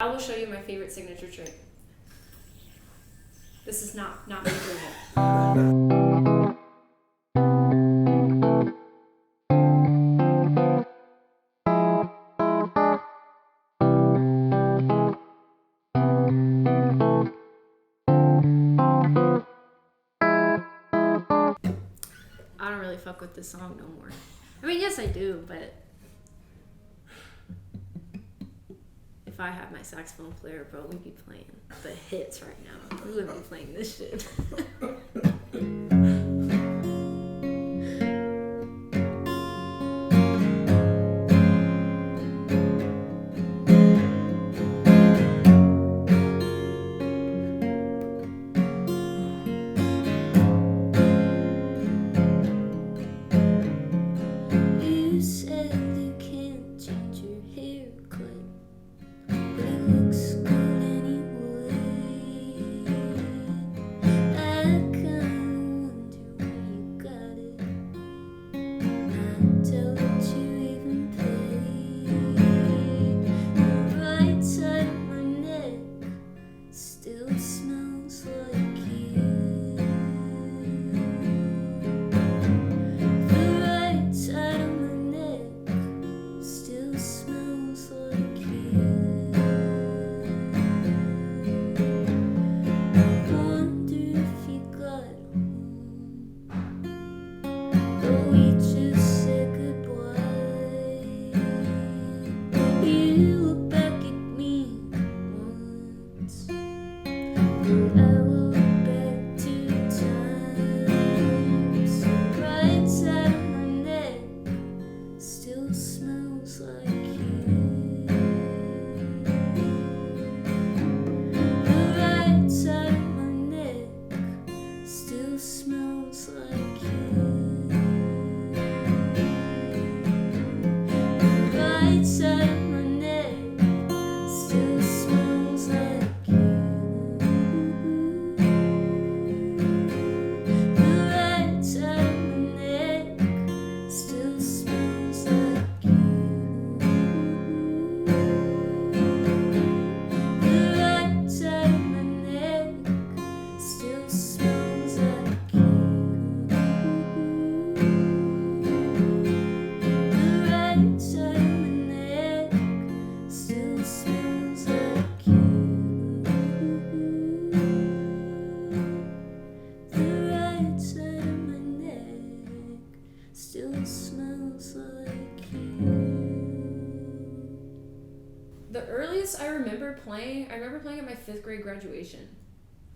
I will show you my favorite signature trick. This is not me doing it. I don't really fuck with this song no more. I mean, yes I do, but if I had my saxophone player, bro, we'd be playing the hits right now. We wouldn't be playing this shit. You said you can't change your haircut, but it looks good anyway. I kinda wonder where you got it. Not doubt you even paid. The right side of my neck still smells like you. The right side of my neck still smells like you. I wonder if you got home, but we just said goodbye. You look back at me once, but I look back 2 times. The right side of my neck still smells like you. The right side of my neck still smells like you. The right side of my neck still smells like you. The right side of my neck still smells like you. The right side of my neck still smells like you. The right side of my neck still smells like you. The right side of my neck still smells like you. The earliest I remember playing at my 5th grade graduation.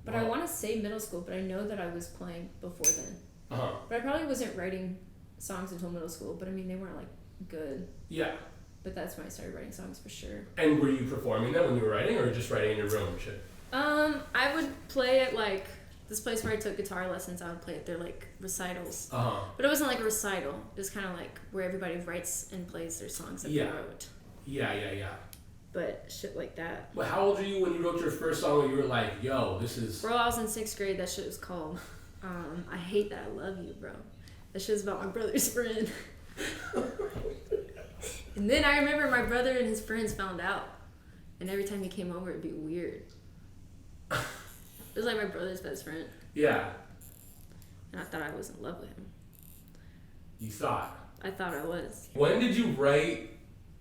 But I Wow. want to say middle school, but I know that I was playing before then. Uh-huh. But I probably wasn't writing songs until middle school, but I mean, they weren't like good. Yeah. But that's when I started writing songs for sure. And were you performing that when you were writing, or just writing in your room and shit? I would play at like this place where I took guitar lessons. I would play at their like recitals. Uh-huh. But it wasn't like a recital. It was kind of like where everybody writes and plays their songs that Yeah. they wrote. Yeah. But shit like that. Well, how old were you when you wrote your first song and you were like, yo, this is... Bro, I was in 6th grade. That shit was called I Hate That I Love You, bro. That shit was about my brother's friend. And then I remember my brother and his friends found out. And every time he came over, it'd be weird. It was like my brother's best friend. Yeah. And I thought I was in love with him. You thought. I thought I was. When did you write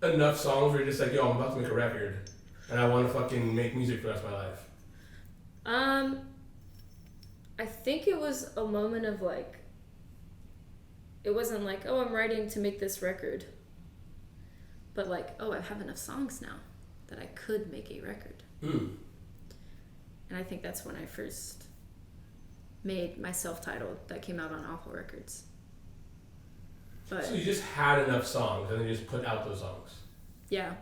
enough songs where you're just like, yo, I'm about to make a record and I want to fucking make music for the rest of my life? I think it was a moment of like, it wasn't like, oh, I'm writing to make this record. But like, oh, I have enough songs now that I could make a record. Mm. And I think that's when I first made my self-titled that came out on Awful Records. But So you just had enough songs and then you just put out those songs. yeah.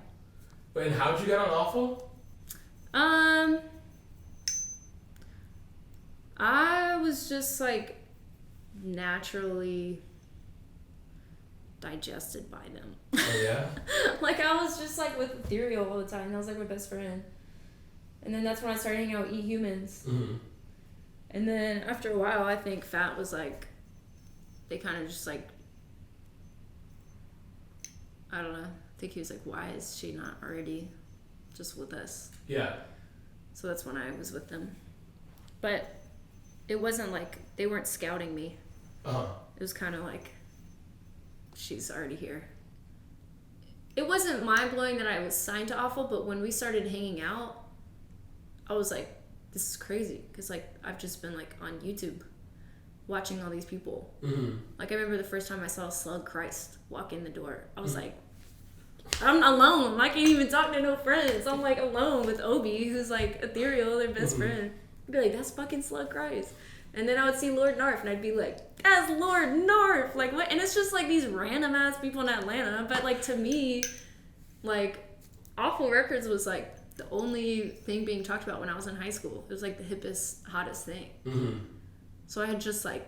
But and how'd you get on Awful? I was just like naturally digested by them. Oh yeah? Like I was just like with Ethereal all the time. That was like my best friend. And then that's when I started hanging out with E-Humans. Mm-hmm. And then after a while, I think Fat was like, they kind of just like, I don't know. I think he was like, why is she not already just with us. Yeah. So that's when I was with them. But it wasn't like they weren't scouting me. Uh-huh. It was kind of like, she's already here. It wasn't mind-blowing that I was signed to Awful, but when we started hanging out, I was like, this is crazy. Because, like, I've just been, like, on YouTube watching all these people. Mm-hmm. Like, I remember the first time I saw Slug Christ walk in the door. I was like, I'm alone. I can't even talk to no friends. I'm, like, alone with Obi, who's, like, Ethereal, their best friend. I'd be like, that's fucking Slug Christ. And then I would see Lord Narf, and I'd be like, that's Lord Narf! Like, what? And it's just, like, these random-ass people in Atlanta. But, like, to me, like, Awful Records was, like, the only thing being talked about when I was in high school. It was, like, the hippest, hottest thing. Mm-hmm. So I had just, like,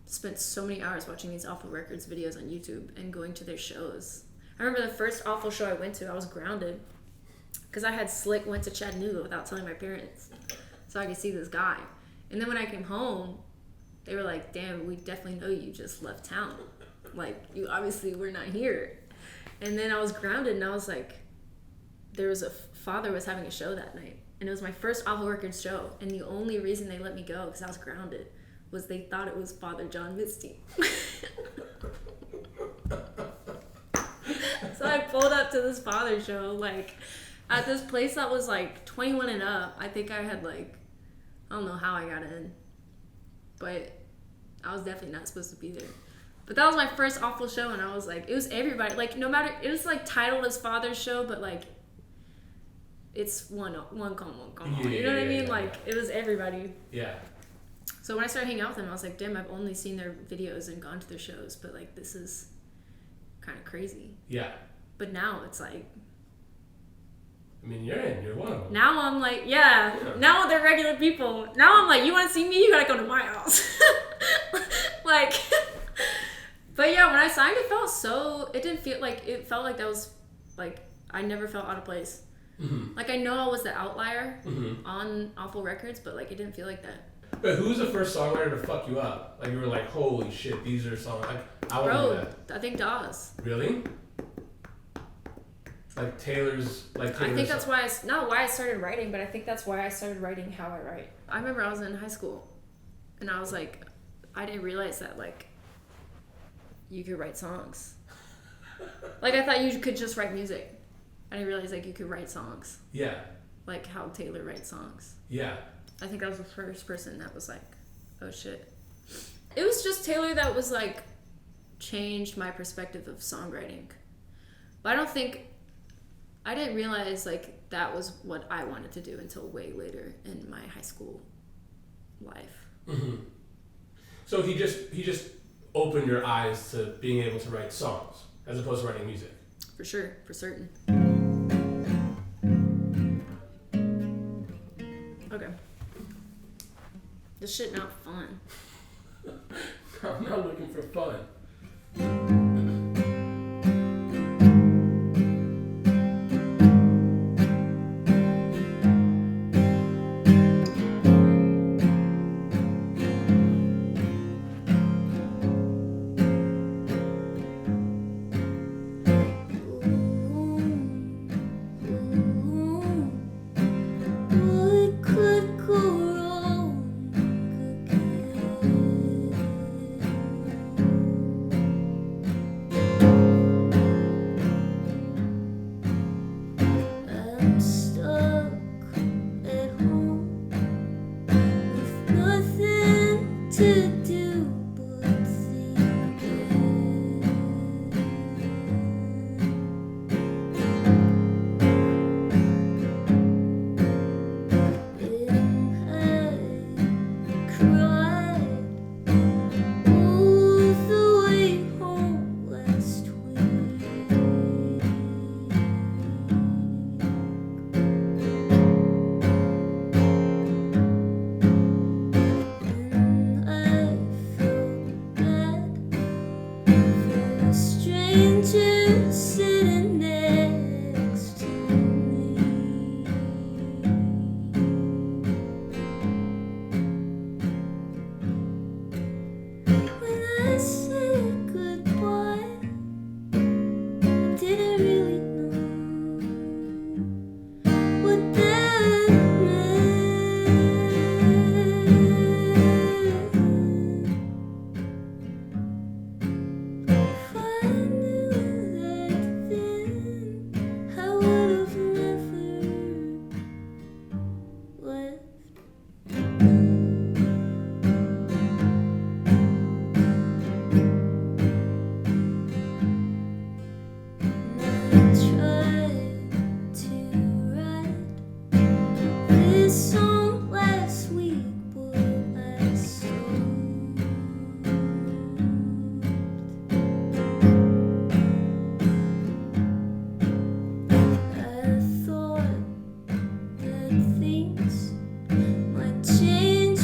spent so many hours watching these Awful Records videos on YouTube and going to their shows. I remember the first Awful show I went to, I was grounded. Because I had went to Chattanooga without telling my parents. So I could see this guy. And then when I came home, they were like, damn, we definitely know you just left town. Like, you obviously were not here. And then I was grounded, and I was like, there was father was having a show that night. And it was my first Awful Records show. And the only reason they let me go, because I was grounded, was they thought it was Father John Misty. So I pulled up to this father show, like, at this place that was, like, 21 and up. I think I had, like, I don't know how I got in, but I was definitely not supposed to be there. But that was my first Awful show, and I was like, it was everybody. Like, no matter, it was like titled as Father's Show, but like, it's one come on. You know what I mean? Yeah. Like, it was everybody. Yeah. So when I started hanging out with them, I was like, damn, I've only seen their videos and gone to their shows, but like, this is kind of crazy. Yeah. But now it's like, I mean, you're one of them. Now I'm like, yeah. Now they're regular people. Now I'm like, you want to see me? You gotta come to my house. Like, but yeah, when I signed, it didn't feel like, it felt like that was, like, I never felt out of place. Mm-hmm. Like, I know I was the outlier on Awful Records, but like, it didn't feel like that. But who was the first songwriter to fuck you up? Like, you were like, holy shit, these are songs. Like, I want to do that. I think Dawes. Really? Like Taylor's I think that's why not why I started writing, but I think that's why I started writing how I write. I remember I was in high school, and I was like, I didn't realize that, like, you could write songs. Like, I thought you could just write music. I didn't realize, like, you could write songs. Yeah. Like how Taylor writes songs. Yeah. I think I was the first person that was like, oh shit. It was just Taylor that was like, changed my perspective of songwriting. But I didn't realize like that was what I wanted to do until way later in my high school life. Mm-hmm. So he just opened your eyes to being able to write songs as opposed to writing music. For sure, for certain. Okay. This shit not fun. I'm not looking for fun.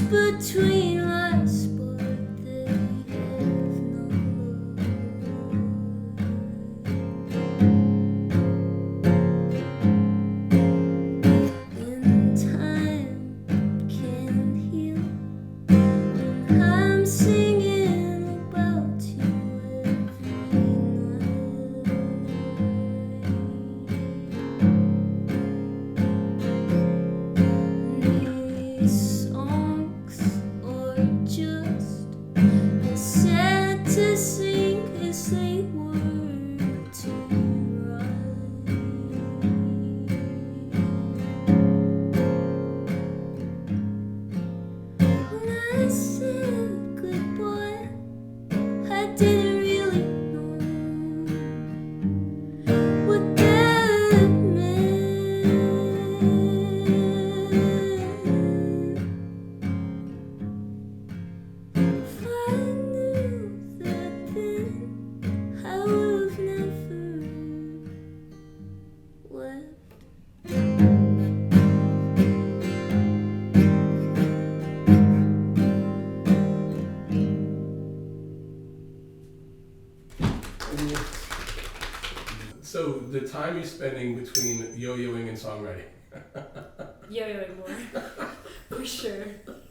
Between us, but they have no in time can heal, and I'm singing about you every night. These songs are just as sad to sing as they were to write. When I said goodbye, I didn't really know what that meant. If I knew that then, I would have never left. So the time you're spending between yo-yoing and songwriting. Yo-yoing more. For sure.